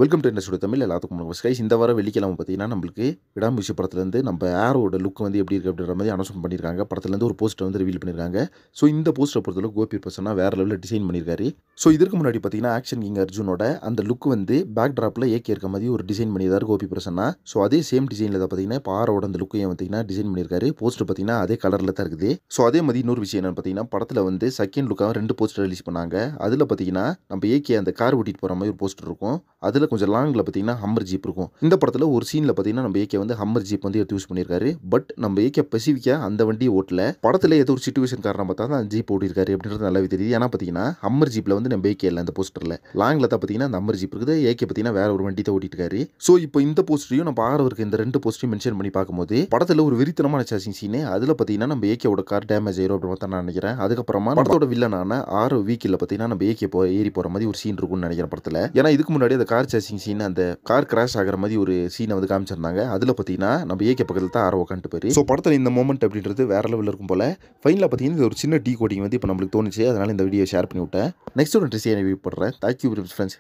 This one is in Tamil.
வெல்கம் டு இண்டஸ்ட்ரி தமிழ் எல்லாத்துக்கும் வணக்கம் கைஸ். இந்த வாரம் வெள்ளிக்கிழமை பார்த்தீங்கன்னா நம்மளுக்கு விடாமுயற்சி படத்துலேருந்து நம்ம ஆரோட லுக் வந்து எப்படி இருக்குது அப்படின்ற மாதிரி அனௌன்ஸ் பண்ணியிருக்காங்க. படத்துலேருந்து ஒரு போஸ்டர் வந்து ரிவீல் பண்ணியிருக்காங்க. ஸோ இந்த போஸ்டரை பொறுத்தளவு கோபி பர்சனாக வேறு லெவலில் டிசைன் பண்ணியிருக்காரு. ஸோ இதற்கு முன்னாடி பார்த்தீங்கன்னா ஆக்ஷன் கிங் அர்ஜுனோட அந்த லுக் வந்து பேக் ட்ராப்பில் ஏக்கி இருக்க மாதிரி ஒரு டிசைன் பண்ணியிருக்காரு கோபி பர்சனா. ஸோ அதே சேம் டிசைனில் தான் பார்த்தீங்கன்னா இப்போ ஆரோட அந்த லுக்கையும் பார்த்தீங்கன்னா டிசைன் பண்ணியிருக்காரு. போஸ்டர் பார்த்தீங்கன்னா அதே கலரில் தான் இருக்குது. ஸோ அதே மாதிரி இன்னொரு விஷயம் என்னென்னு பார்த்தீங்கன்னா படத்தில் வந்து செகண்ட் லுக்காக 2 போஸ்டர் ரிலீஸ் பண்ணாங்க. அதில் பார்த்தீங்கன்னா நம்ம ஏகே அந்த கார் ஓட்டிட்டு போகிற மாதிரி ஒரு போஸ்டர் இருக்கும். அதில் கொஞ்சம் லாங்கில் பார்த்தீங்கன்னா ஹம்மர் ஜீப் இருக்கும். இந்த படத்தில் ஒரு சீனில் பார்த்தீங்கன்னா நம்ம ஏகே வந்து ஹம்மர் ஜீப் வந்து எடுத்து யூஸ் பண்ணியிருக்காரு. பட் நம்ம ஏகே ஸ்பெசிஃபிக்காக அந்த வண்டியை ஓட்டல. படத்தில் ஏதோ ஒரு சிச்சுவேஷன் காரணம் பார்த்தா தான் அந்த ஜீப் ஓட்டிருக்காரு அப்படின்றது நல்லாவே தெரியுது. ஏன்னா பார்த்தீங்கன்னா ஹம்மர் ஜீப்பில் வந்து நம்ம ஏகே இல்லை அந்த போஸ்டரில். லாங்கில் தான் பார்த்தீங்கன்னா அந்த ஹம்மர் ஜீப் இருக்குது. ஏகே பார்த்தீங்கன்னா வேற ஒரு வண்டி தான் ஓட்டிருக்காரு. ஸோ இப்போ இந்த போஸ்டரையும் நம்ம ஆரவருக்கு இந்த 2 போஸ்டரையும் மென்ஷன் பண்ணி பார்க்கும்போது படத்தில் ஒரு வெறித்தனமான சேசிங் சீனு. அதில் பார்த்தீங்கன்னா நம்ம ஏகேவோட கார் டேமேஜ் ஆயிரும் அப்படின்னு தான் நான் நினைக்கிறேன். அதுக்கப்புறமா படத்தோட வில்லனான ஆரோ வீக்கில் பார்த்தீங்கன்னா நம்ம ஏகே ஏறி போகிற மாதிரி ஒரு சீன் இருக்கும்னு நினைக்கிறேன் படத்தில். ஏன்னா இதுக்கு முன்னாடி அந்த கார் சேசிங் சீன் அந்த கார் கிராஷ் ஆகிற மாதிரி ஒரு சீனை வந்து காமிச்சிருந்தாங்க. அதில் பார்த்தீங்கன்னா நம்ம ஏகே பக்கத்தில் தான் ஆரோ உட்காந்துட்டு போயிரு. ஸோ படத்தில் இந்த மொமெண்ட் அப்படின்றது வேற லெவலில் இருக்கும் போல. ஃபைனலாக பார்த்தீங்கன்னா ஒரு சின்ன டீ கோடிங் வந்து இப்போ நம்மளுக்கு தோணுச்சு. அதனால இந்த வீடியோ ஷேர் பண்ணி விட்டேன். நெக்ஸ்ட் ஒரு ட்ரெஸ் ரிவ்யூ போடுறேன். Thank you friends.